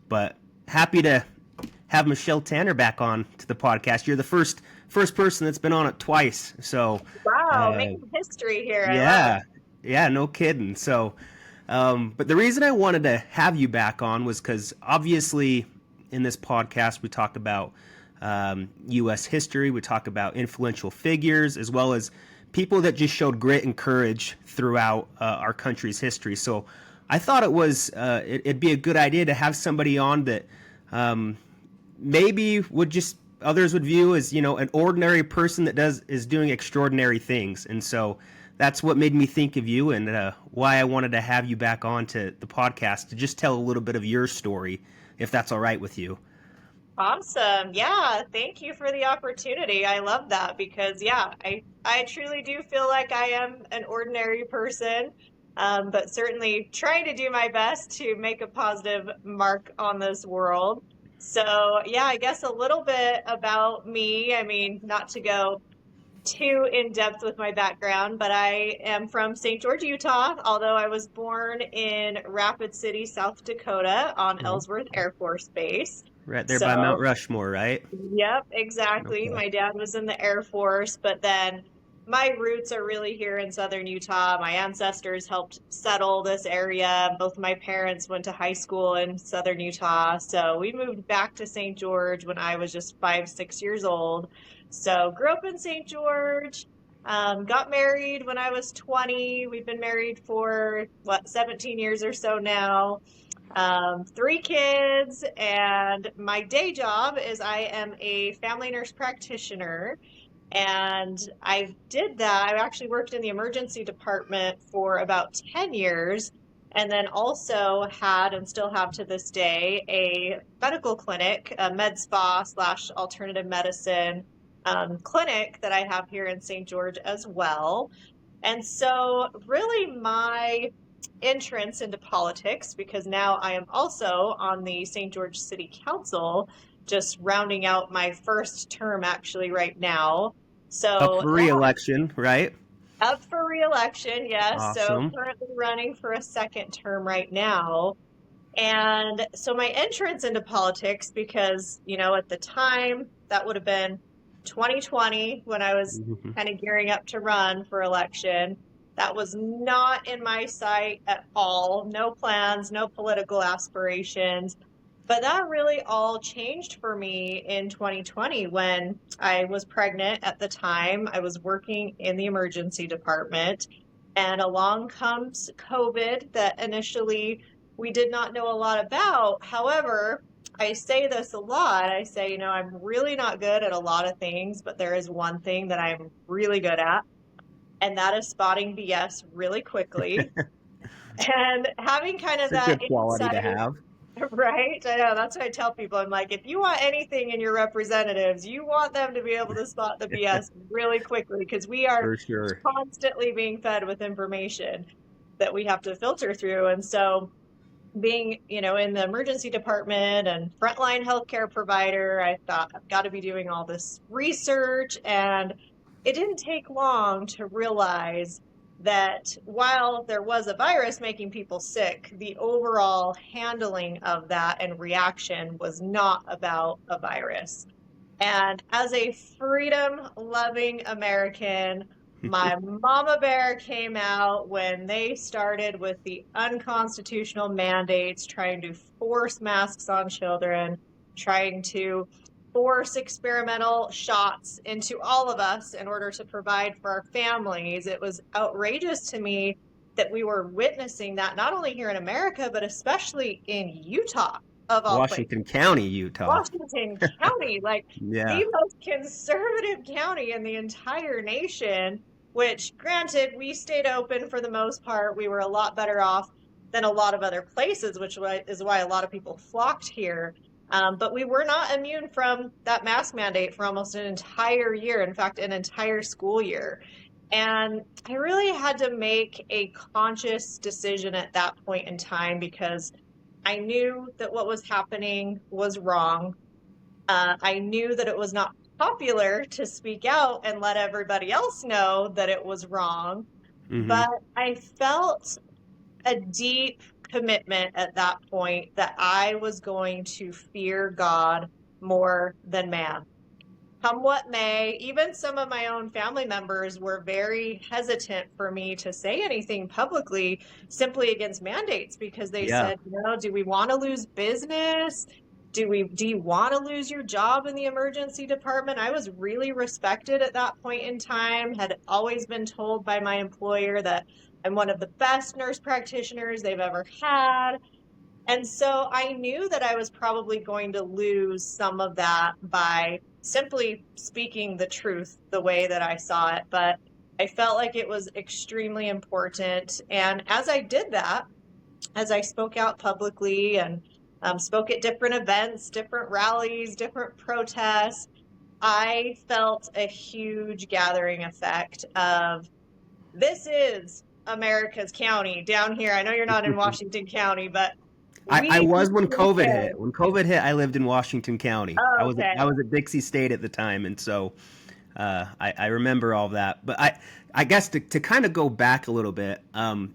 But happy to have Michelle Tanner back on to the podcast. You're the first person that's been on it twice. So wow, making history here. I love it. Yeah, no kidding. So, but the reason I wanted to have you back on was because obviously in this podcast we talk about U.S. history, we talk about influential figures, as well as people that just showed grit and courage throughout our country's history. So I thought it'd be a good idea to have somebody on that maybe others would view as, an ordinary person that is doing extraordinary things. And so that's what made me think of you, and why I wanted to have you back on to the podcast to just tell a little bit of your story, if that's all right with you. Awesome. Yeah, thank you for the opportunity. I love that because, yeah, I truly do feel like I am an ordinary person, but certainly trying to do my best to make a positive mark on this world. So, yeah, I guess a little bit about me. I mean, not to go too in depth with my background, but I am from St. George, Utah, although I was born in Rapid City, South Dakota on Ellsworth Air Force Base. Right there by Mount Rushmore, right? Yep, exactly. Okay. My dad was in the Air Force, but then my roots are really here in southern Utah. My ancestors helped settle this area. Both my parents went to high school in southern Utah. So we moved back to St. George when I was just 5-6 years old. So grew up in St. George, got married when I was 20. We've been married for 17 years or so now. 3 kids, and my day job is I am a family nurse practitioner, and I did that. I actually worked in the emergency department for about 10 years, and then also had, and still have to this day, a medical clinic, a med spa / alternative medicine clinic that I have here in St. George as well. And so really my entrance into politics, because now I am also on the St. George City Council, just rounding out my first term actually right now. So up for re-election, right? Up for re-election, yes. Awesome. So currently running for a second term right now. And so my entrance into politics, because, at the time, that would have been 2020 when I was kind of gearing up to run for election. That was not in my sight at all. No plans, no political aspirations. But that really all changed for me in 2020 when I was pregnant at the time. I was working in the emergency department, and along comes COVID that initially we did not know a lot about. However, I say this a lot. I say, I'm really not good at a lot of things, but there is one thing that I'm really good at, and that is spotting BS really quickly. And having kind of that good quality to have. Right? I know. That's what I tell people. I'm like, if you want anything in your representatives, you want them to be able to spot the BS really quickly, because we are constantly being fed with information that we have to filter through. And so being, in the emergency department and frontline healthcare provider, I thought I've got to be doing all this research. And it didn't take long to realize that while there was a virus making people sick, the overall handling of that and reaction was not about a virus. And as a freedom-loving American, my mama bear came out when they started with the unconstitutional mandates, trying to force masks on children, trying to force experimental shots into all of us in order to provide for our families. It was outrageous to me that we were witnessing that not only here in America, but especially in Utah, of all Washington County, Utah. Washington County, the most conservative county in the entire nation, which, granted, we stayed open for the most part. We were a lot better off than a lot of other places, which is why a lot of people flocked here. But we were not immune from that mask mandate for almost an entire year, in fact, an entire school year. And I really had to make a conscious decision at that point in time, because I knew that what was happening was wrong. I knew that it was not popular to speak out and let everybody else know that it was wrong. But I felt a deep commitment at that point that I was going to fear God more than man. Come what may, even some of my own family members were very hesitant for me to say anything publicly simply against mandates because they Yeah. said, do we want to lose business? Do you want to lose your job in the emergency department? I was really respected at that point in time, had always been told by my employer that I'm one of the best nurse practitioners they've ever had. And so I knew that I was probably going to lose some of that by simply speaking the truth the way that I saw it. But I felt like it was extremely important. And as I did that, as I spoke out publicly and spoke at different events, different rallies, different protests, I felt a huge gathering effect of this is America's county down here. I know you're not in Washington County, but I we was when really COVID care. hit. When COVID hit, I lived in Washington County. I Oh, was okay. I was at Dixie State at the time, and so I remember all that. But I guess to kind of go back a little bit,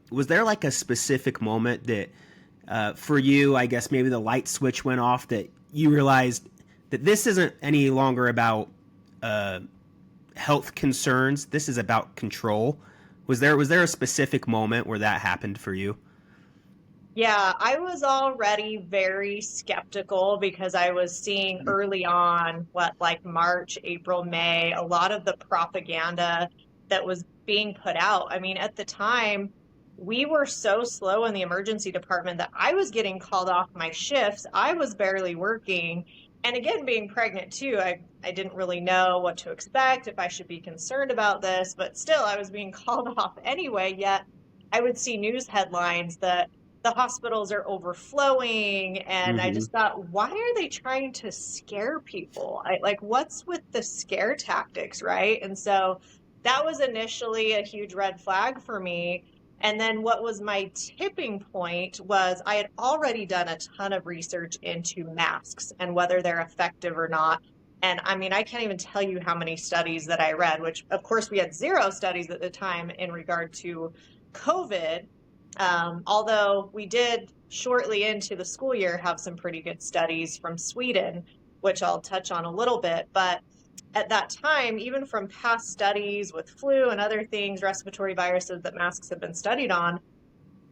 was there like a specific moment that for you, I guess maybe the light switch went off that you realized that this isn't any longer about health concerns. This is about control. Was there a specific moment where that happened for you? Yeah, I was already very skeptical because I was seeing early on like March, April, May, a lot of the propaganda that was being put out. I mean, at the time, we were so slow in the emergency department that I was getting called off my shifts. I was barely working. And again, being pregnant too, I didn't really know what to expect, if I should be concerned about this, but still I was being called off anyway. Yet I would see news headlines that the hospitals are overflowing. And I Mm-hmm. just thought, why are they trying to scare people? Like, what's with the scare tactics, right? And so that was initially a huge red flag for me. And then what was my tipping point was I had already done a ton of research into masks and whether they're effective or not. And I mean, I can't even tell you how many studies that I read, which of course we had zero studies at the time in regard to COVID. Although we did shortly into the school year have some pretty good studies from Sweden, which I'll touch on a little bit. But at that time, even from past studies with flu and other things, respiratory viruses that masks have been studied on,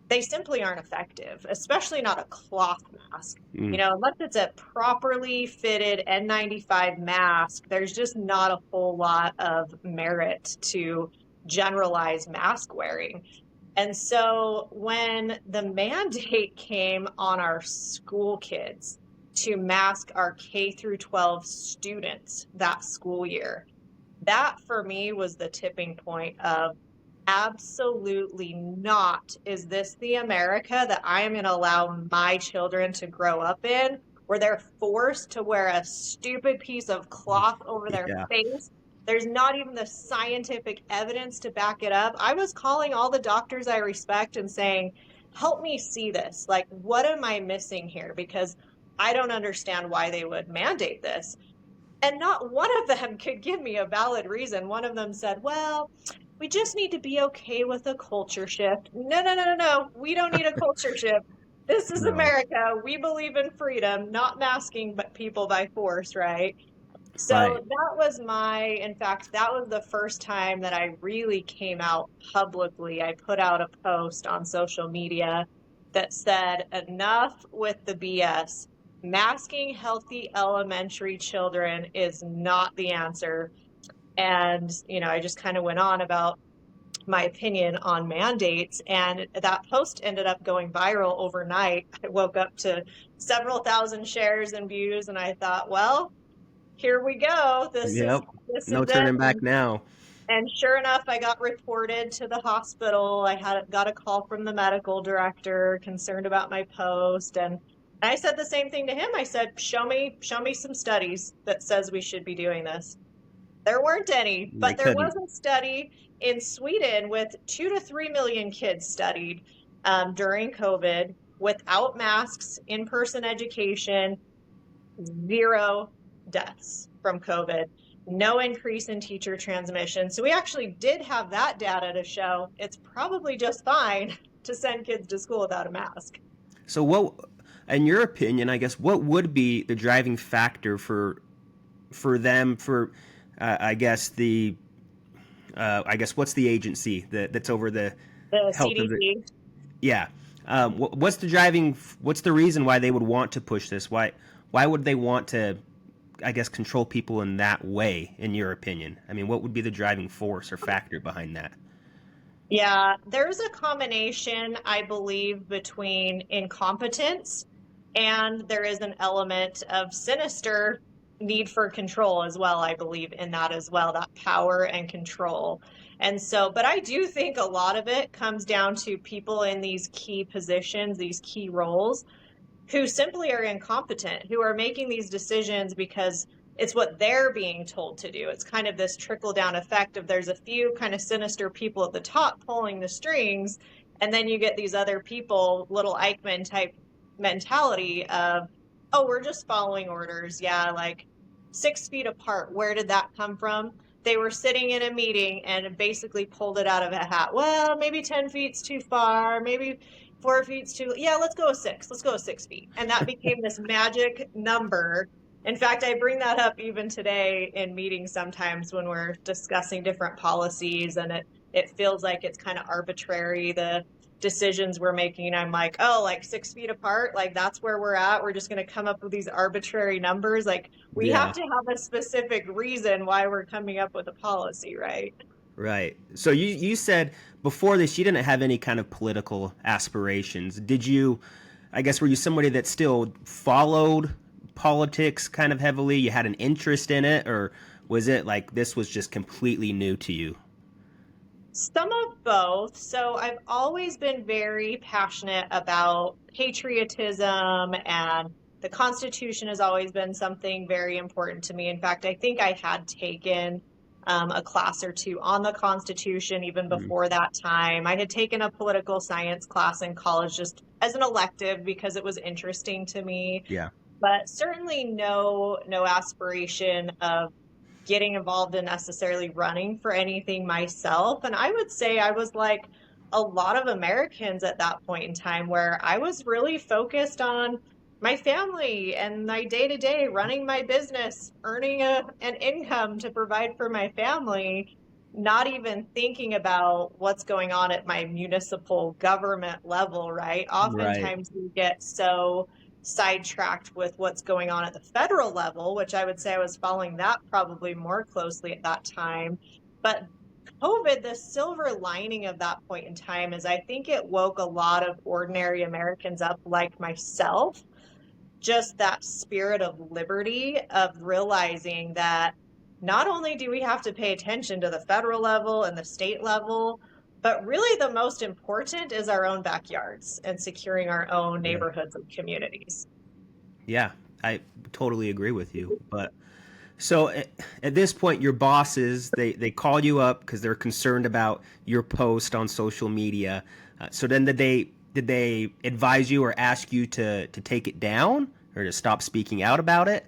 they simply aren't effective, especially not a cloth mask. Mm. Unless it's a properly fitted N95 mask, there's just not a whole lot of merit to generalized mask wearing. And so when the mandate came on our school kids to mask our K through 12 students that school year, that for me was the tipping point of absolutely not is this the America that I am going to allow my children to grow up in, where they're forced to wear a stupid piece of cloth over their Yeah. face. There's not even the scientific evidence to back it up. I was calling all the doctors I respect and saying, help me see this. Like, what am I missing here? Because I don't understand why they would mandate this. And not one of them could give me a valid reason. One of them said, well, we just need to be okay with a culture shift. No. We don't need a culture shift. This is No. America. We believe in freedom, not masking but people by force, right? So Right. in fact, that was the first time that I really came out publicly. I put out a post on social media that said, enough with the BS. Masking healthy elementary children is not the answer. And, I just kind of went on about my opinion on mandates. And that post ended up going viral overnight. I woke up to several thousand shares and views, and I thought, well, here we go. This is Yep. this No is it. turning back now. And sure enough, I got reported to the hospital. Got a call from the medical director concerned about my post, and I said the same thing to him. I said, show me some studies that says we should be doing this. There weren't any, They but there was couldn't. a study in Sweden with 2 to 3 million kids studied during COVID without masks, in-person education, 0 deaths from COVID, no increase in teacher transmission. So we actually did have that data to show it's probably just fine to send kids to school without a mask. So what, in your opinion, I guess, what would be the driving factor for them for, I guess I guess what's the agency that's over the The health of the, CDC. yeah. What's the reason why they would want to push this? Why would they want to, I guess, control people in that way, in your opinion? I mean, what would be the driving force or factor behind that? Yeah, there's a combination, I believe, between incompetence and there is an element of sinister need for control as well. I believe in that as well, that power and control. And so, but I do think a lot of it comes down to people in these key positions, these key roles, who simply are incompetent, who are making these decisions because it's what they're being told to do. It's kind of this trickle down effect of there's a few kind of sinister people at the top pulling the strings, and then you get these other people, little Eichmann type mentality of, oh, we're just following orders. Yeah, like 6 feet apart. Where did that come from? They were sitting in a meeting and basically pulled it out of a hat. Well, maybe 10 feet's too far. Maybe 4 feet's too, yeah, let's go with 6. Let's go with 6 feet. And that became this magic number. In fact, I bring that up even today in meetings sometimes when we're discussing different policies and it feels like it's kind of arbitrary, the decisions we're making. I'm like, oh, like 6 feet apart, like that's where we're at. We're just going to come up with these arbitrary numbers. Like we Yeah. have to have a specific reason why we're coming up with a policy, right? Right. So you said before this you didn't have any kind of political aspirations. Did you, I guess, were you somebody that still followed politics kind of heavily? You had an interest in it, or was it like this was just completely new to you? Some of both. So I've always been very passionate about patriotism, and the Constitution has always been something very important to me. In fact, I think I had taken a class or two on the Constitution even Mm, before that time. I had taken a political science class in college just as an elective because it was interesting to me, yeah. but certainly no aspiration of getting involved in necessarily running for anything myself. And I would say I was like a lot of Americans at that point in time where I was really focused on my family and my day to day, running my business, earning an income to provide for my family, not even thinking about what's going on at my municipal government level, right? Right. Oftentimes we get so sidetracked with what's going on at the federal level, which I would say I was following that probably more closely at that time. But COVID, the silver lining of that point in time is I think it woke a lot of ordinary Americans up like myself, just that spirit of liberty, of realizing that not only do we have to pay attention to the federal level and the state level, but really the most important is our own backyards and securing our own Yeah. neighborhoods and communities. Yeah. I totally agree with you. But so at this point, your bosses they call you up because they're concerned about your post on social media. So then did they advise you or ask you to take it down or to stop speaking out about it?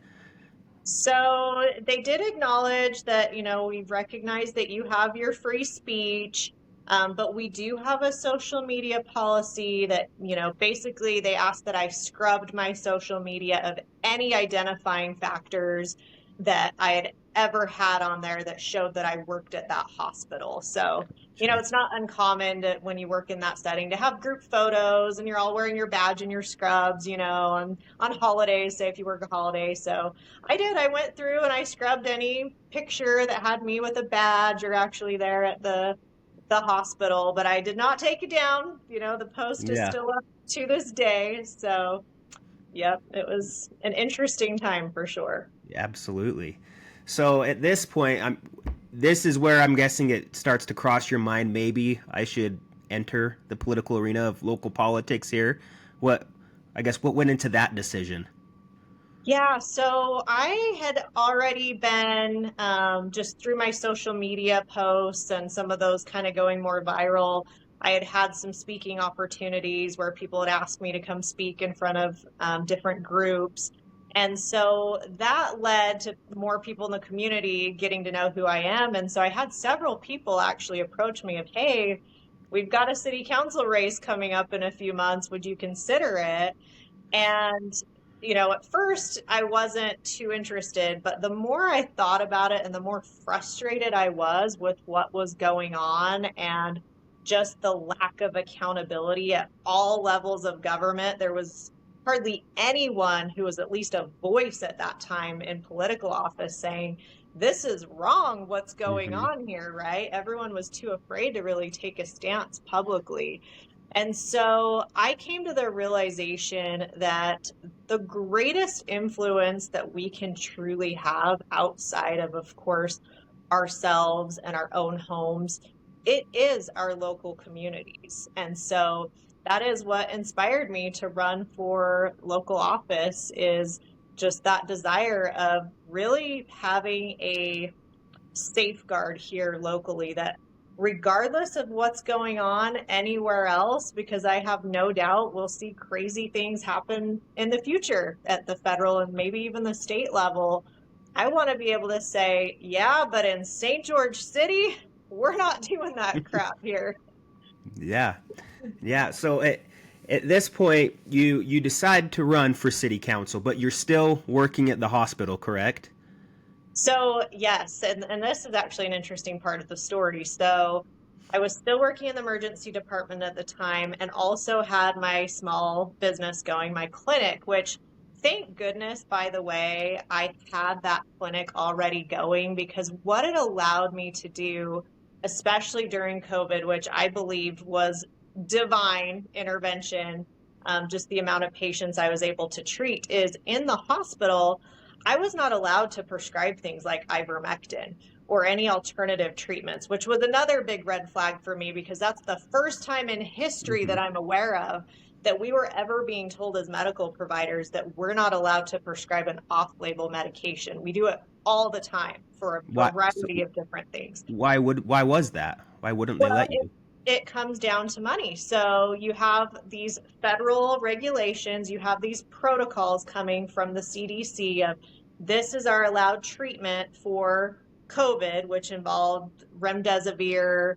So they did acknowledge that, we've recognized that you have your free speech, but we do have a social media policy that, basically they asked that I scrubbed my social media of any identifying factors that I had ever had on there that showed that I worked at that hospital. So, Sure. it's not uncommon when you work in that setting to have group photos and you're all wearing your badge and your scrubs, on holidays, say if you work a holiday. So I did. I went through and I scrubbed any picture that had me with a badge or actually there at the hospital, but I did not take it down. The post is Yeah. still up to this day. So, yep, it was an interesting time for sure. Absolutely. So at this point, this is where I'm guessing it starts to cross your mind. Maybe I should enter the political arena of local politics here. What, I guess, what went into that decision? Yeah, so I had already been just through my social media posts and some of those kind of going more viral. I had had some speaking opportunities where people had asked me to come speak in front of different groups. And so that led to more people in the community getting to know who I am. And so I had several people actually approach me of, hey, we've got a city council race coming up in a few months. Would you consider it? And, at first I wasn't too interested, but the more I thought about it and the more frustrated I was with what was going on and just the lack of accountability at all levels of government, there was hardly anyone who was at least a voice at that time in political office saying, this is wrong, what's going Mm-hmm. on here, right? Everyone was too afraid to really take a stance publicly. And so I came to the realization that the greatest influence that we can truly have outside of course, ourselves and our own homes, it is our local communities. And so that is what inspired me to run for local office, is just that desire of really having a safeguard here locally that regardless of what's going on anywhere else, because I have no doubt we'll see crazy things happen in the future at the federal and maybe even the state level, I want to be able to say, yeah, but in St. George City, we're not doing that crap here. Yeah. Yeah. So at this point, you decide to run for city council, but you're still working at the hospital, correct? So yes, and this is actually an interesting part of the story. So I was still working in the emergency department at the time and also had my small business going, my clinic, which thank goodness, by the way, I had that clinic already going, because what it allowed me to do, especially during COVID, which I believed was divine intervention, just the amount of patients I was able to treat, is in the hospital, I was not allowed to prescribe things like ivermectin or any alternative treatments, which was another big red flag for me, because that's the first time in history Mm-hmm. that I'm aware of that we were ever being told as medical providers that we're not allowed to prescribe an off-label medication. We do it all the time for a Why? So variety of different things. why was that? Why wouldn't they Well, let you? it comes down to money. So you have these federal regulations, you have these protocols coming from the CDC of this is our allowed treatment for COVID, which involved remdesivir,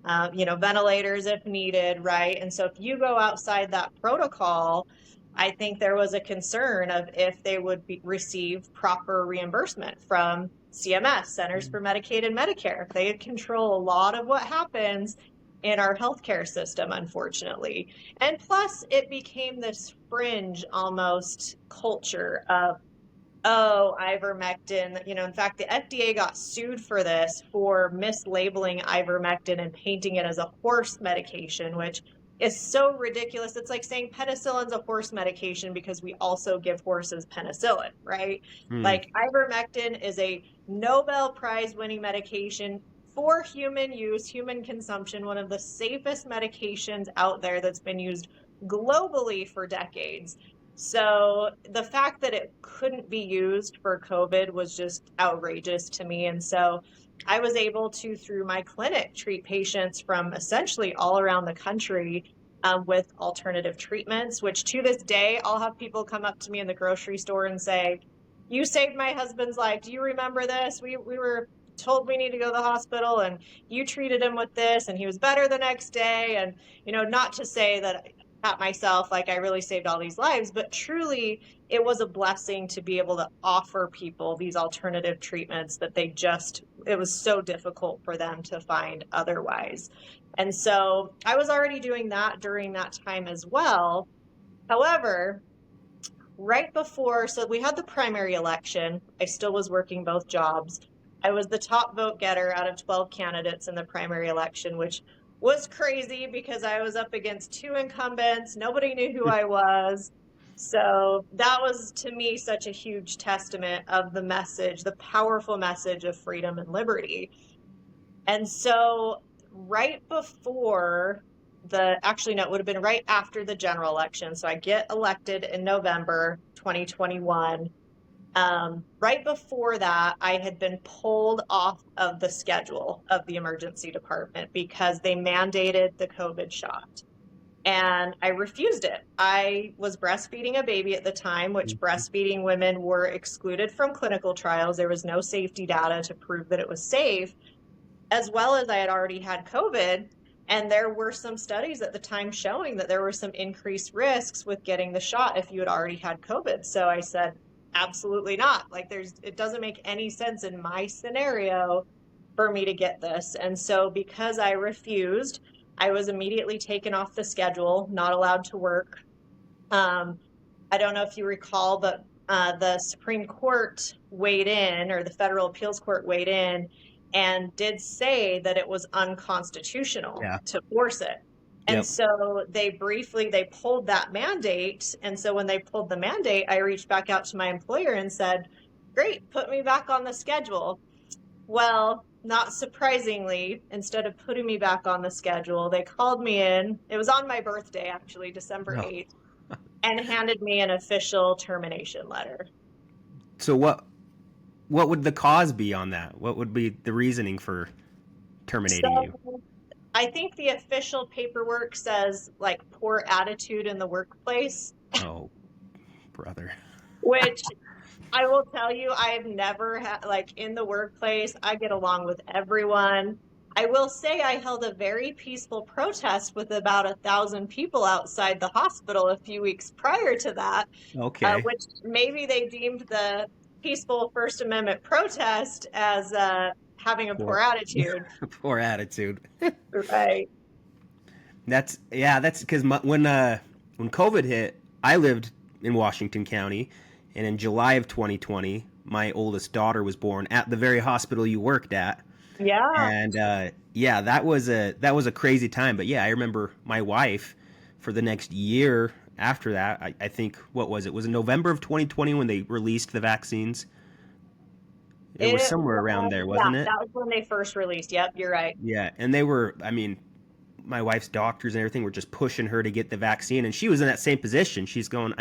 ventilators if needed, right? And so if you go outside that protocol, I think there was a concern of if they would receive proper reimbursement from CMS, Centers for Medicaid and Medicare. They control a lot of what happens in our healthcare system, unfortunately. And plus, it became this fringe almost culture of, oh, ivermectin. In fact, the FDA got sued for this, for mislabeling ivermectin and painting it as a horse medication, which is so ridiculous. It's like saying penicillin's a horse medication because we also give horses penicillin, right? Hmm. Like, ivermectin is a Nobel Prize winning medication for human use, human consumption, one of the safest medications out there that's been used globally for decades. So the fact that it couldn't be used for COVID was just outrageous to me. And so I was able to, through my clinic, treat patients from essentially all around the country with alternative treatments, which to this day, I'll have people come up to me in the grocery store and say, you saved my husband's life. Do you remember this? We were told we need to go to the hospital and you treated him with this and he was better the next day. And, not to say that at myself, like I really saved all these lives, but truly it was a blessing to be able to offer people these alternative treatments that it was so difficult for them to find otherwise. And so I was already doing that during that time as well. However, right before, so we had the primary election, I still was working both jobs. I was the top vote getter out of 12 candidates in the primary election, which was crazy because I was up against two incumbents. Nobody knew who I was. So that was, to me, such a huge testament of the message, the powerful message of freedom and liberty. And so right before actually, no, it would have been right after the general election. So I get elected in November 2021. Right before that, I had been pulled off of the schedule of the emergency department because they mandated the COVID shot. And I refused it. I was breastfeeding a baby at the time, which breastfeeding women were excluded from clinical trials. There was no safety data to prove that it was safe, as well as I had already had COVID. And there were some studies at the time showing that there were some increased risks with getting the shot if you had already had COVID. So I said, absolutely not. Like it doesn't make any sense in my scenario for me to get this. And so because I refused, I was immediately taken off the schedule, not allowed to work. I don't know if you recall, but the Supreme Court weighed in, or the Federal Appeals Court weighed in, and did say that it was unconstitutional to force it. And Yep. so they pulled that mandate. And so when they pulled the mandate, I reached back out to my employer and said, great, put me back on the schedule. Well, not surprisingly, instead of putting me back on the schedule, they called me in. It was on my birthday, actually, December 8th, and handed me an official termination letter. So what would the cause be on that? What would be the reasoning for terminating you? I think the official paperwork says like poor attitude in the workplace. Oh, brother. Which I will tell you, I've never had, like, in the workplace, I get along with everyone. I will say I held a very peaceful protest with about 1,000 people outside the hospital a few weeks prior to that. Okay. Which maybe they deemed the peaceful First Amendment protest as having a poor attitude. Poor attitude. Right. That's because when COVID hit, I lived in Washington County, and in July of 2020, my oldest daughter was born at the very hospital you worked at. Yeah. And that was a crazy time. But yeah, I remember my wife for the next year after that. I think what was it? Was in November of 2020 when they released the vaccines. It was somewhere around there, wasn't it? That was when they first released. Yep, you're right. Yeah, and they were. I mean, my wife's doctors and everything were just pushing her to get the vaccine, and she was in that same position. She's going,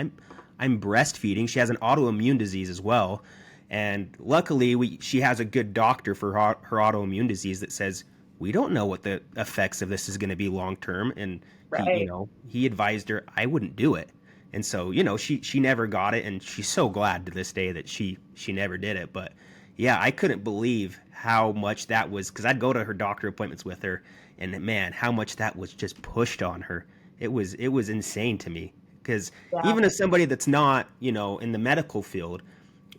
I'm breastfeeding. She has an autoimmune disease as well, and luckily she has a good doctor for her autoimmune disease that says we don't know what the effects of this is going to be long term, and right. he advised her I wouldn't do it, and so she never got it, and she's so glad to this day that she never did it. But yeah, I couldn't believe how much that was, because I'd go to her doctor appointments with her, and man, how much that was just pushed on her. It was insane to me, because even as somebody that's not, in the medical field,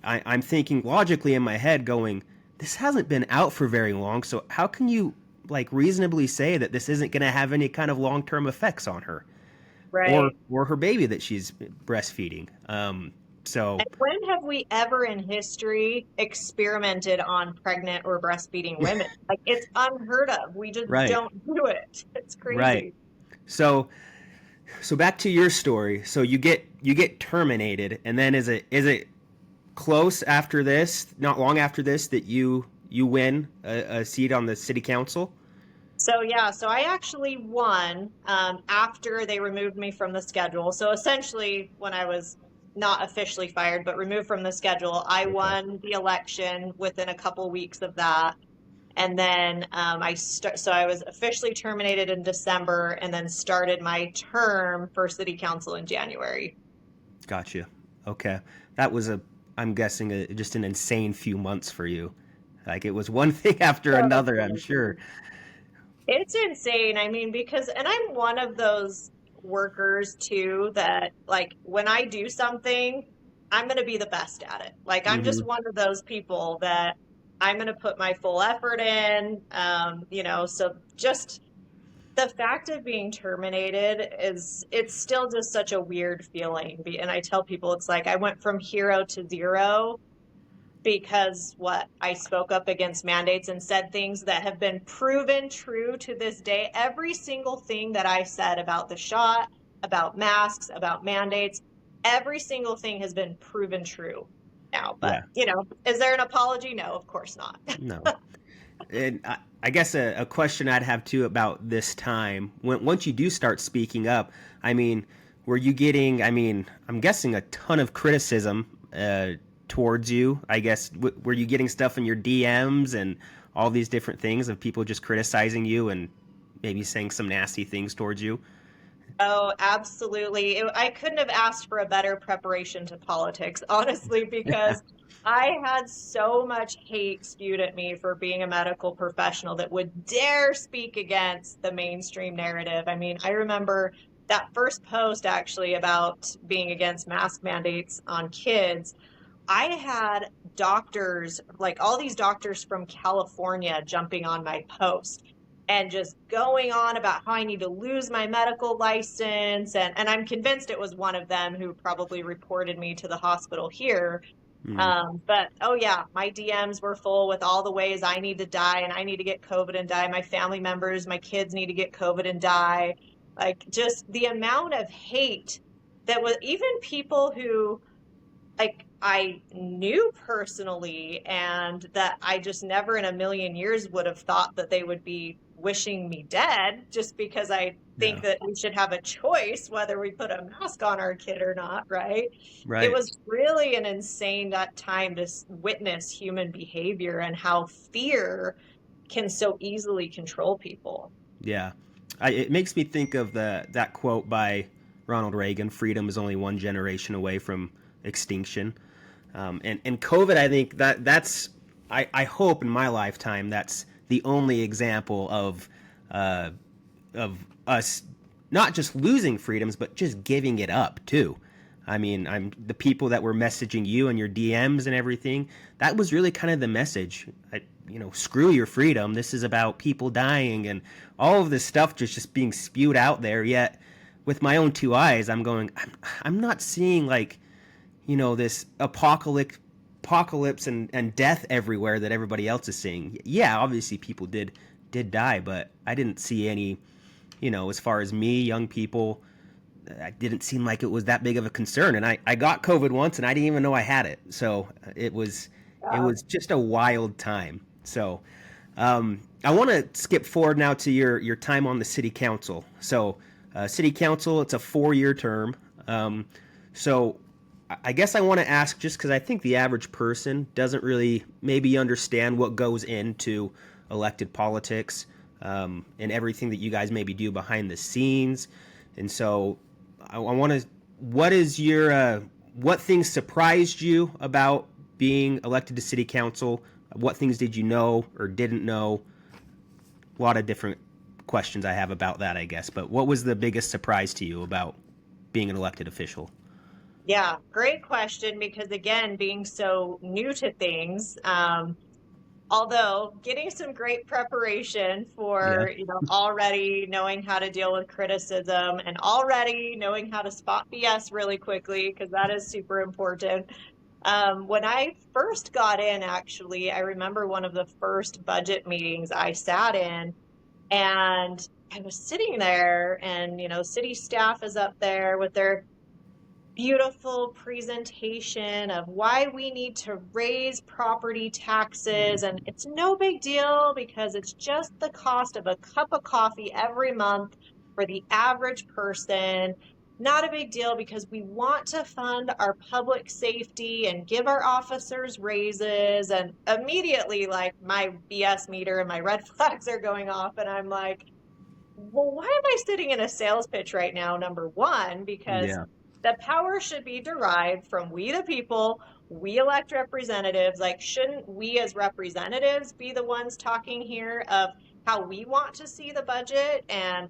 I'm thinking logically in my head going, this hasn't been out for very long, so how can you reasonably say that this isn't going to have any kind of long-term effects on her? Right. Or her baby that she's breastfeeding. So and when have we ever in history experimented on pregnant or breastfeeding women? It's unheard of. We just don't do it. It's crazy. Right. So back to your story. So you get terminated, and then is it close after this, not long after this, that you win a seat on the city council? So I actually won after they removed me from the schedule. So essentially, when I was not officially fired, but removed from the schedule, I won the election within a couple weeks of that. And then so I was officially terminated in December, and then started my term for city council in January. Gotcha. Okay. That was I'm guessing just an insane few months for you. It was one thing after another, I'm sure. It's insane. I mean, and I'm one of those workers too that when I do something, I'm going to be the best at it. I'm just one of those people that I'm going to put my full effort in. So just the fact of being terminated it's still just such a weird feeling. And I tell people, it's I went from hero to zero because I spoke up against mandates and said things that have been proven true to this day. Every single thing that I said about the shot, about masks, about mandates, every single thing has been proven true now. But, is there an apology? No, of course not. No. And I guess a question I'd have too about this time, once you do start speaking up, were you getting, I'm guessing a ton of criticism towards you? I guess, were you getting stuff in your DMs and all these different things of people just criticizing you and maybe saying some nasty things towards you? Oh, absolutely. I couldn't have asked for a better preparation to politics, honestly, because I had so much hate spewed at me for being a medical professional that would dare speak against the mainstream narrative. I mean, I remember that first post actually about being against mask mandates on kids. I had doctors, like all these doctors from California, jumping on my post and just going on about how I need to lose my medical license. And I'm convinced it was one of them who probably reported me to the hospital here. Mm, But oh yeah, my DMs were full with all the ways I need to die and I need to get COVID and die. My family members, my kids need to get COVID and die. Like just the amount of hate that was, even people who like I knew personally and that I just never in a million years would have thought that they would be wishing me dead, just because I think yeah. that we should have a choice whether we put a mask on our kid or not, right? It Right. was really an insane that time to witness human behavior and how fear can so easily control people. Yeah. It makes me think of that quote by Ronald Reagan: "Freedom is only one generation away from extinction." And COVID, I think I hope in my lifetime that's the only example uh, of us not just losing freedoms, but just giving it up too. I mean, I'm the people that were messaging you and your DMs and everything. That was really kind of the message. Screw your freedom. This is about people dying and all of this stuff just being spewed out there. Yet, with my own two eyes, I'm not seeing like, this apocalypse and death everywhere that everybody else is seeing. Yeah, obviously people did die, but I didn't see any, as far as me, young people, it didn't seem like it was that big of a concern. And I got COVID once and I didn't even know I had it. So it was just a wild time. So I want to skip forward now to your time on the city council. So city council, it's a 4-year term. So I guess I want to ask, just because I think the average person doesn't really maybe understand what goes into elected politics, and everything that you guys maybe do behind the scenes. And so I want to, what things surprised you about being elected to city council? What things did you know or didn't know? A lot of different questions I have about that, I guess. But what was the biggest surprise to you about being an elected official? Yeah, great question. Because again, being so new to things, although getting some great preparation Yeah. for, already knowing how to deal with criticism and already knowing how to spot BS really quickly, because that is super important. When I first got in, actually, I remember one of the first budget meetings I sat in, and I was sitting there, and, city staff is up there with their beautiful presentation of why we need to raise property taxes. And it's no big deal because it's just the cost of a cup of coffee every month for the average person. Not a big deal because we want to fund our public safety and give our officers raises. And immediately, like, my BS meter and my red flags are going off. And I'm like, well, why am I sitting in a sales pitch right now? Number one, because Yeah. the power should be derived from we the people. We elect representatives. Like, shouldn't we as representatives be the ones talking here of how we want to see the budget? And,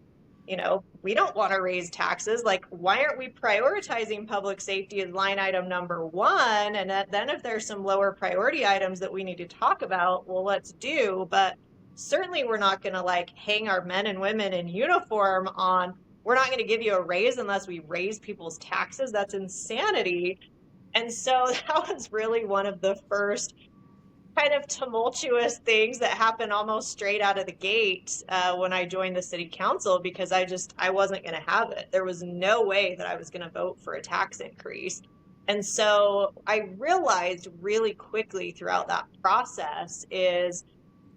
we don't want to raise taxes. Like, why aren't we prioritizing public safety as line item number one? And then if there's some lower priority items that we need to talk about, well, let's do. But certainly we're not going to like hang our men and women in uniform on, we're not going to give you a raise unless we raise people's taxes. That's insanity. And so that was really one of the first kind of tumultuous things that happened almost straight out of the gate when I joined the city council, because I wasn't going to have it. There was no way that I was going to vote for a tax increase. And so I realized really quickly throughout that process is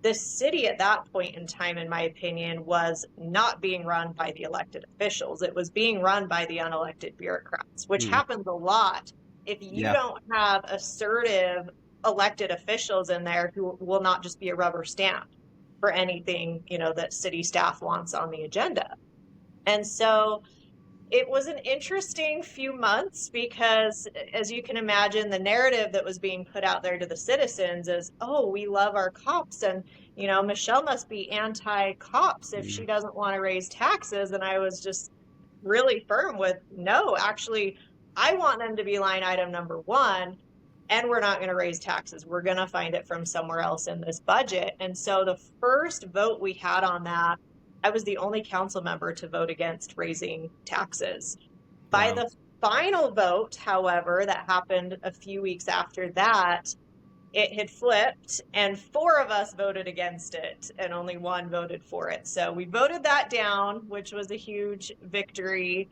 the city at that point in time, in my opinion, was not being run by the elected officials. It was being run by the unelected bureaucrats, which Mm, happens a lot if you yeah. don't have assertive elected officials in there who will not just be a rubber stamp for anything, that city staff wants on the agenda. And so It was an interesting few months because, as you can imagine, the narrative that was being put out there to the citizens is, oh, we love our cops. And, Michelle must be anti-cops if she Mm. doesn't want to raise taxes. And I was just really firm with, no, actually, I want them to be line item number one. And we're not going to raise taxes. We're going to find it from somewhere else in this budget. And so the first vote we had on that, I was the only council member to vote against raising taxes. By Wow. the final vote, however, that happened a few weeks after that, it had flipped and four of us voted against it and only one voted for it. So we voted that down, which was a huge victory,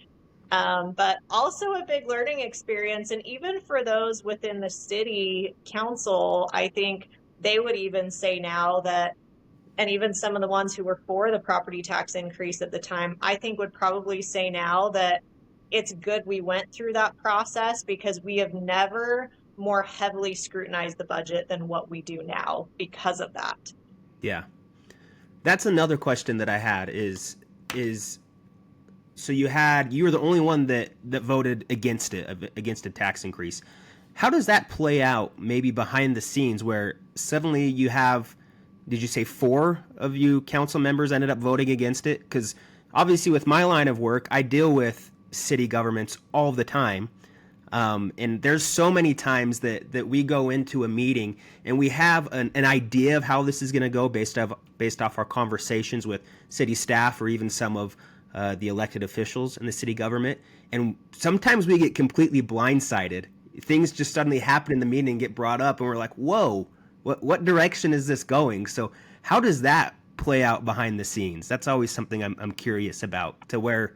but also a big learning experience. And even for those within the city council, I think they would even say now that, and even some of the ones who were for the property tax increase at the time, I think would probably say now that it's good we went through that process because we have never more heavily scrutinized the budget than what we do now because of that. Yeah. That's another question that I had is so you were the only one that voted against a tax increase. How does that play out maybe behind the scenes where suddenly you have, did you say four of you council members ended up voting against it? Because obviously with my line of work, I deal with city governments all the time. And there's so many times that we go into a meeting and we have an idea of how this is going to go based off our conversations with city staff or even some of the elected officials in the city government. And sometimes we get completely blindsided. Things just suddenly happen in the meeting and get brought up and we're like, whoa, what direction is this going? So how does that play out behind the scenes? That's always something I'm curious about, to where,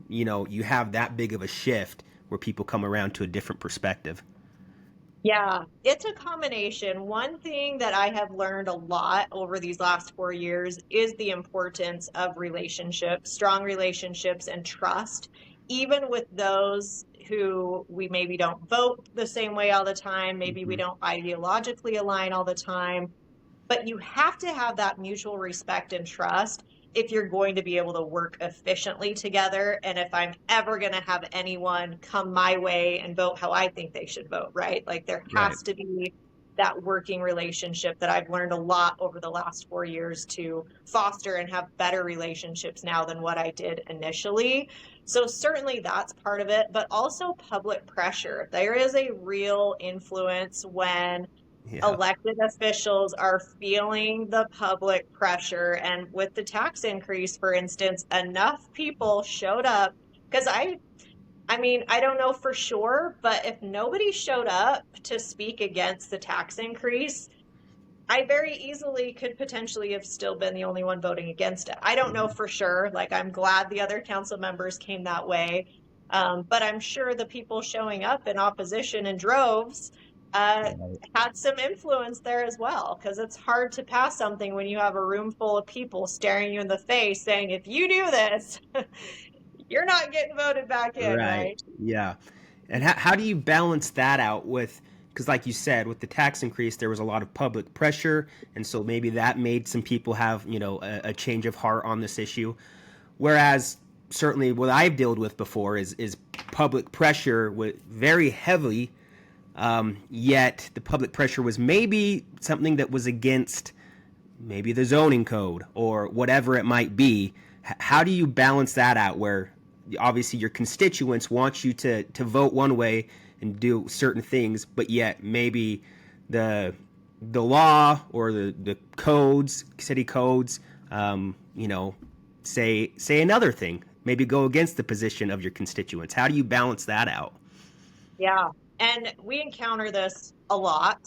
you have that big of a shift where people come around to a different perspective. Yeah, it's a combination. One thing that I have learned a lot over these last 4 years is the importance of relationships, strong relationships, and trust, even with those who we maybe don't vote the same way all the time, maybe we Mm-hmm. don't ideologically align all the time, but you have to have that mutual respect and trust if you're going to be able to work efficiently together. And if I'm ever going to have anyone come my way and vote how I think they should vote, right? Like there Right. has to be that working relationship that I've learned a lot over the last 4 years to foster and have better relationships now than what I did initially. So certainly that's part of it, but also public pressure. There is a real influence when Yeah. elected officials are feeling the public pressure. And with the tax increase, for instance, enough people showed up because I mean, I don't know for sure, but if nobody showed up to speak against the tax increase, I very easily could potentially have still been the only one voting against it. I don't know Mhm. for sure. Like, I'm glad the other council members came that way. But I'm sure the people showing up in opposition in droves uh, Right. had some influence there as well, because it's hard to pass something when you have a room full of people staring you in the face saying, if you do this, you're not getting voted back in, Right. right? Yeah. And how do you balance that out with, because like you said, with the tax increase, there was a lot of public pressure. And so maybe that made some people have, a change of heart on this issue. Whereas certainly what I've dealt with before is public pressure with very heavily, yet the public pressure was maybe something that was against maybe the zoning code or whatever it might be. How do you balance that out where obviously your constituents want you to vote one way and do certain things, but yet maybe the law or the codes, city codes, say another thing, maybe go against the position of your constituents. How do you balance that out? Yeah. And we encounter this a lot.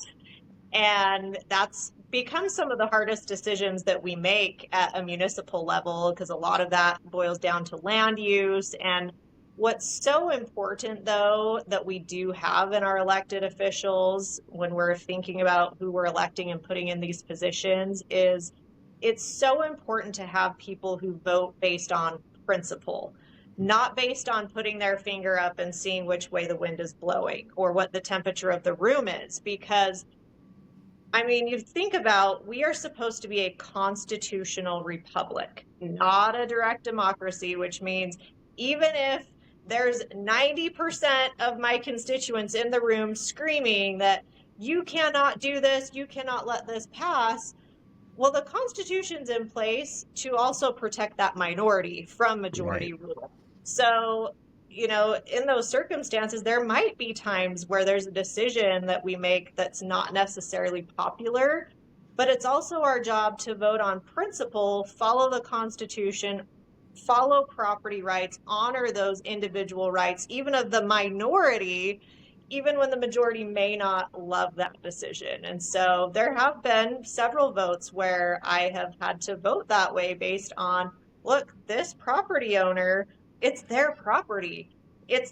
And that's become some of the hardest decisions that we make at a municipal level because a lot of that boils down to land use. And what's so important, though, that we do have in our elected officials when we're thinking about who we're electing and putting in these positions is it's so important to have people who vote based on principle, not based on putting their finger up and seeing which way the wind is blowing or what the temperature of the room is. Because I mean, you think about, we are supposed to be a constitutional republic, not a direct democracy, which means even if there's 90% of my constituents in the room screaming that you cannot do this, you cannot let this pass. Well, the Constitution's in place to also protect that minority from Right. majority rule. So, in those circumstances, there might be times where there's a decision that we make that's not necessarily popular, but it's also our job to vote on principle, follow the Constitution, follow property rights, honor those individual rights, even of the minority, even when the majority may not love that decision. And so there have been several votes where I have had to vote that way based on, look, this property owner, it's their property.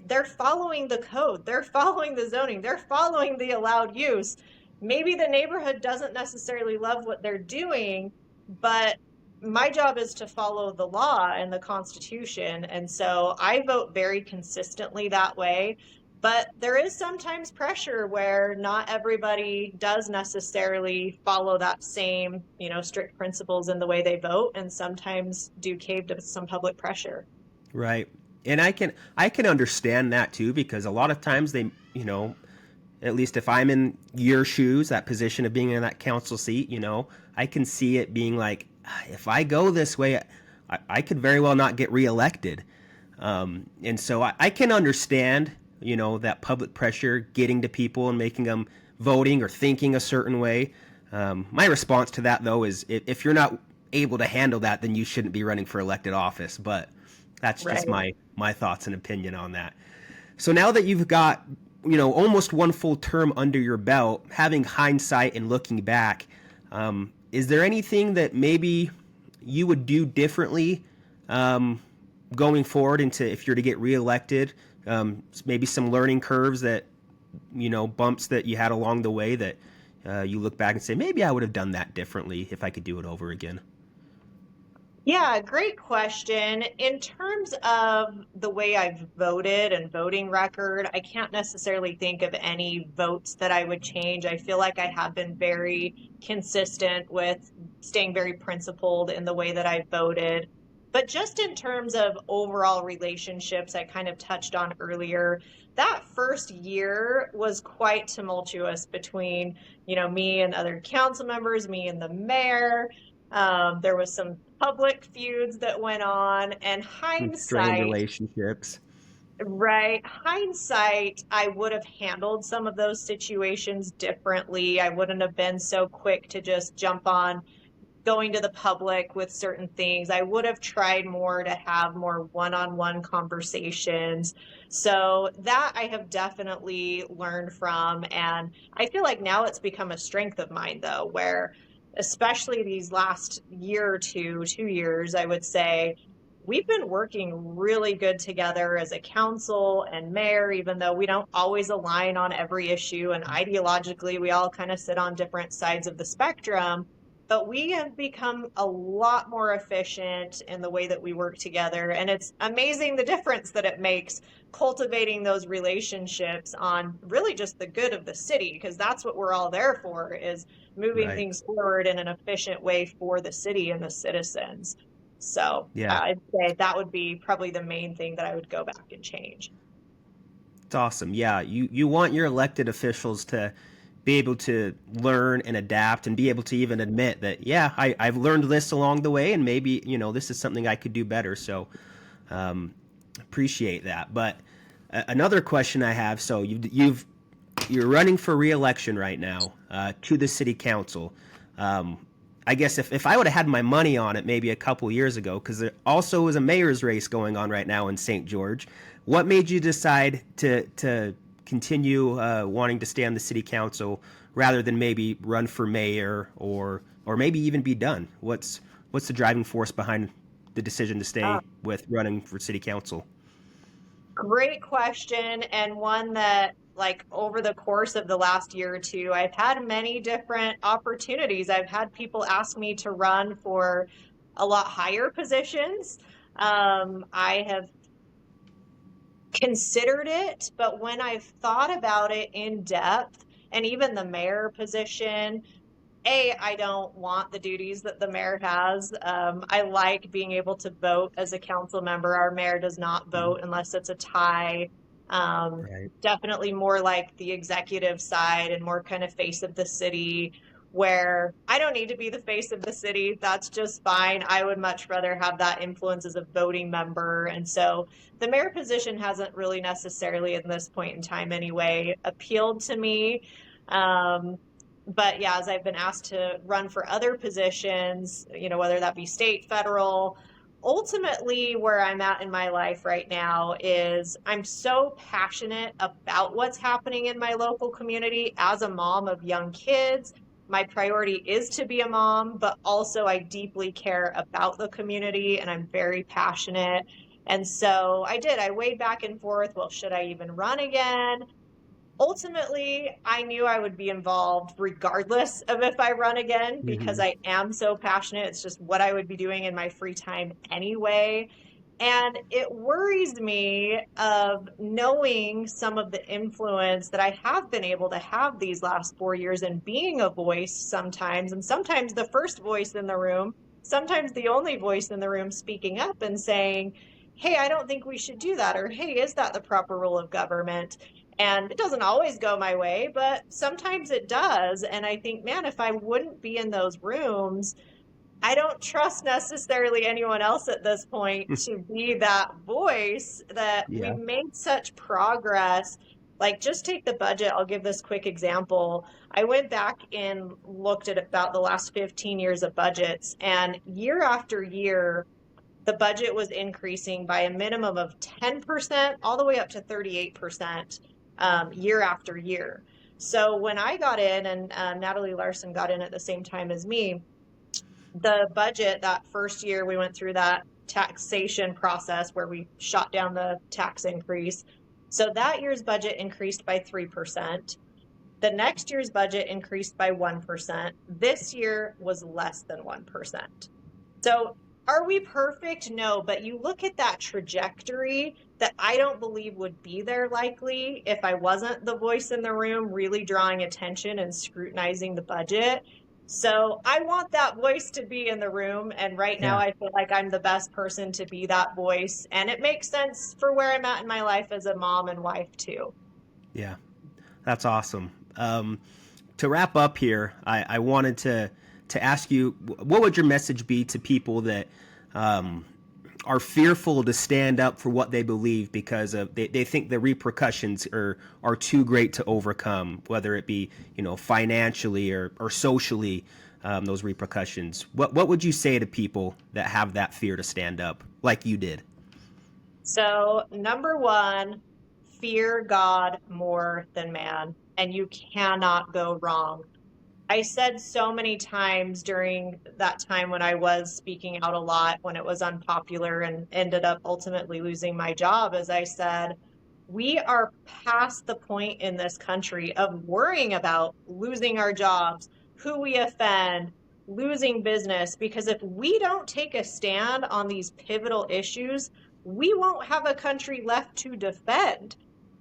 They're following the code, they're following the zoning, they're following the allowed use. Maybe the neighborhood doesn't necessarily love what they're doing, but my job is to follow the law and the Constitution. And so I vote very consistently that way. But there is sometimes pressure where not everybody does necessarily follow that same, strict principles in the way they vote, and sometimes do cave to some public pressure. Right. And I can understand that too, because a lot of times they, at least if I'm in your shoes, that position of being in that council seat, I can see it being like, if I go this way, I could very well not get reelected. And so I can understand, that public pressure getting to people and making them voting or thinking a certain way. My response to that, though, is if you're not able to handle that, then you shouldn't be running for elected office. But that's just my thoughts and opinion on that. So now that you've got, almost one full term under your belt, having hindsight and looking back, is there anything that maybe you would do differently going forward into if you're to get reelected? Maybe some learning curves that, bumps that you had along the way that you look back and say, maybe I would have done that differently if I could do it over again. Yeah, great question. In terms of the way I've voted and voting record, I can't necessarily think of any votes that I would change. I feel like I have been very consistent with staying very principled in the way that I voted. But just in terms of overall relationships, I kind of touched on earlier, that first year was quite tumultuous between, me and other council members, me and the mayor. There was some public feuds that went on, and Some strained hindsight, relationships. right? Hindsight, I would have handled some of those situations differently. I wouldn't have been so quick to just jump on going to the public with certain things. I would have tried more to have more one-on-one conversations. So that I have definitely learned from. And I feel like now it's become a strength of mine, though, where especially these last year or 2 years, I would say, we've been working really good together as a council and mayor, even though we don't always align on every issue. And ideologically, we all kind of sit on different sides of the spectrum. But we have become a lot more efficient in the way that we work together. And it's amazing the difference that it makes cultivating those relationships on really just the good of the city, because that's what we're all there for, is moving Right. things forward in an efficient way for the city and the citizens. So Yeah. I'd say that would be probably the main thing that I would go back and change. It's awesome. Yeah. You want your elected officials to be able to learn and adapt and be able to even admit that, yeah, I've learned this along the way and maybe, this is something I could do better. So appreciate that. But another question I have, so you're running for re-election right now to the city council. I guess if I would have had my money on it maybe a couple years ago, because there also is a mayor's race going on right now in St. George, what made you decide to continue wanting to stay on the city council rather than maybe run for mayor or maybe even be done? What's the driving force behind the decision to stay with running for city council? Great question, and one that, like, over the course of the last year or two, I've had many different opportunities. I've had people ask me to run for a lot higher positions. I have considered it, but when I've thought about it in depth, and even the mayor position, I don't want the duties that the mayor has. I like being able to vote as a council member. Our mayor does not Mhm. vote unless it's a tie. Um, Right. Definitely more like the executive side and more kind of face of the city, where I don't need to be the face of the city. That's just fine. I would much rather have that influence as a voting member. And so the mayor position hasn't really necessarily, at this point in time anyway, appealed to me. Um, but yeah, as I've been asked to run for other positions, whether that be state, federal, ultimately where I'm at in my life right now is I'm so passionate about what's happening in my local community as a mom of young kids. My priority is to be a mom, but also I deeply care about the community and I'm very passionate. And so I weighed back and forth. Well, should I even run again? Ultimately, I knew I would be involved regardless of if I run again because Hmm. I am so passionate. It's just what I would be doing in my free time anyway. And it worries me of knowing some of the influence that I have been able to have these last 4 years and being a voice sometimes, and sometimes the first voice in the room, sometimes the only voice in the room speaking up and saying, hey, I don't think we should do that, or hey, is that the proper role of government? And it doesn't always go my way, but sometimes it does. And I think, man, if I wouldn't be in those rooms, I don't trust necessarily anyone else at this point to be that voice that Yeah. we've made such progress. Like, just take the budget. I'll give this quick example. I went back and looked at about the last 15 years of budgets, and year after year, the budget was increasing by a minimum of 10% all the way up to 38% year after year. So when I got in, and Natalie Larson got in at the same time as me, the budget that first year we went through that taxation process where we shot down the tax increase. So that year's budget increased by 3%. The next year's budget increased by 1%. This year was less than 1%. So are we perfect? No, but you look at that trajectory that I don't believe would be there likely if I wasn't the voice in the room really drawing attention and scrutinizing the budget. So I want that voice to be in the room. And right now Yeah. I feel like I'm the best person to be that voice. And it makes sense for where I'm at in my life as a mom and wife too. Yeah. That's awesome. To wrap up here, I wanted to ask you, what would your message be to people that are fearful to stand up for what they believe because they think the repercussions are too great to overcome, whether it be financially or socially, those repercussions. What would you say to people that have that fear to stand up like you did? So, number one, fear God more than man, and you cannot go wrong. I said so many times during that time when I was speaking out a lot, when it was unpopular and ended up ultimately losing my job, as I said, we are past the point in this country of worrying about losing our jobs, who we offend, losing business, because if we don't take a stand on these pivotal issues, we won't have a country left to defend.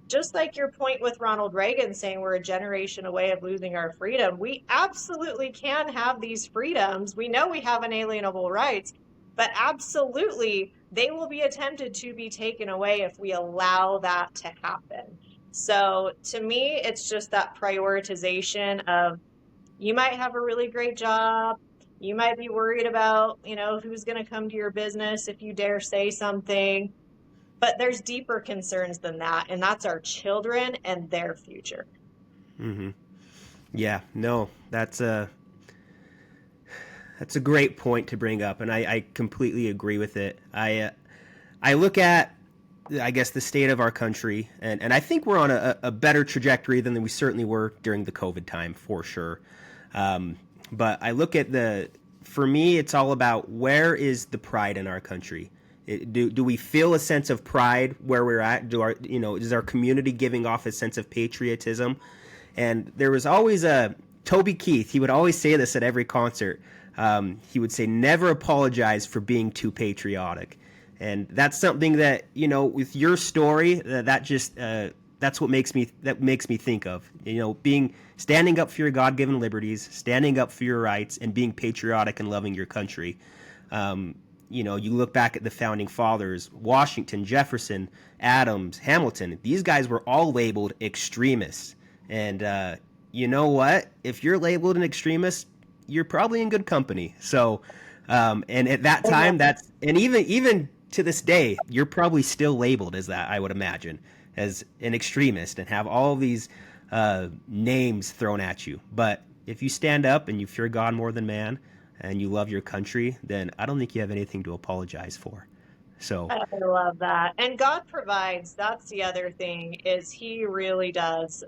Just like your point with Ronald Reagan saying we're a generation away of losing our freedom, we absolutely can have these freedoms. We know we have inalienable rights, but absolutely they will be attempted to be taken away if we allow that to happen. So to me, it's just that prioritization of you might have a really great job. You might be worried about, who's going to come to your business if you dare say something. But there's deeper concerns than that, and that's our children and their future. Hmm. Yeah, no, that's a great point to bring up, and I completely agree with it. I look at, I guess, the state of our country, and I think we're on a better trajectory than we certainly were during the COVID time, for sure. But I look at for me, it's all about where is the pride in our country. Do we feel a sense of pride where we're at? Is our community giving off a sense of patriotism? And there was always Toby Keith. He would always say this at every concert. He would say, "Never apologize for being too patriotic." And that's something that with your story, that just that's what makes me think of, being standing up for your God-given liberties, standing up for your rights, and being patriotic and loving your country. You look back at the founding fathers, Washington, Jefferson, Adams, Hamilton. These guys were all labeled extremists. And you know what? If you're labeled an extremist, you're probably in good company. So, and at that time, and even to this day, you're probably still labeled as that, I would imagine, as an extremist and have all of these names thrown at you. But if you stand up and you fear God more than man and you love your country, then I don't think you have anything to apologize for. So I love that. And God provides. That's the other thing, is he really does.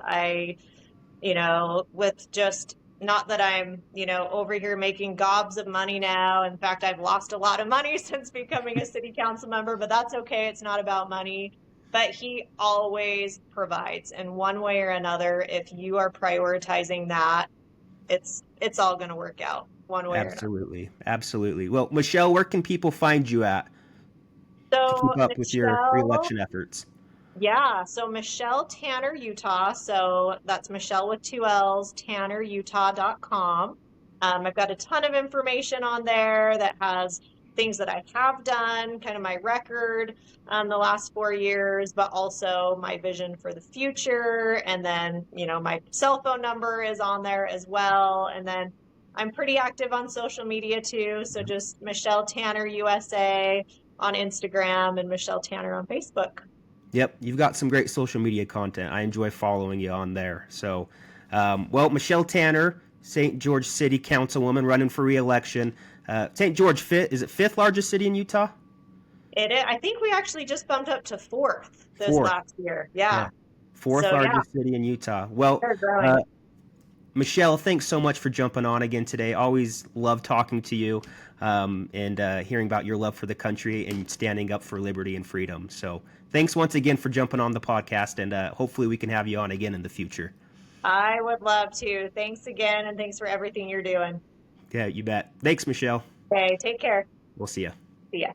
With just, not that I'm, over here making gobs of money now. In fact, I've lost a lot of money since becoming a city council member, but that's okay. It's not about money. But he always provides in one way or another. If you are prioritizing that, it's all going to work out one way or another. Absolutely. Well, Michelle, where can people find you at to So keep up with your Michelle, reelection efforts? yeah, so Michelle Tanner, Utah. So that's Michelle with two L's, TannerUtah.com. I've got a ton of information on there that has things that I have done, kind of my record the last 4 years, but also my vision for the future. And then, my cell phone number is on there as well. And then I'm pretty active on social media too. So just Michelle Tanner USA on Instagram and Michelle Tanner on Facebook. Yep, you've got some great social media content. I enjoy following you on there. So, Michelle Tanner, St. George City Councilwoman, running for re-election. St. George, is it fifth largest city in Utah? I think we actually just bumped up to fourth last year. Yeah. Fourth largest city in Utah. Well, Michelle, thanks so much for jumping on again today. Always love talking to you and hearing about your love for the country and standing up for liberty and freedom. So thanks once again for jumping on the podcast, and hopefully we can have you on again in the future. I would love to. Thanks again, and thanks for everything you're doing. Yeah, you bet. Thanks, Michelle. Okay, take care. We'll see ya. See ya.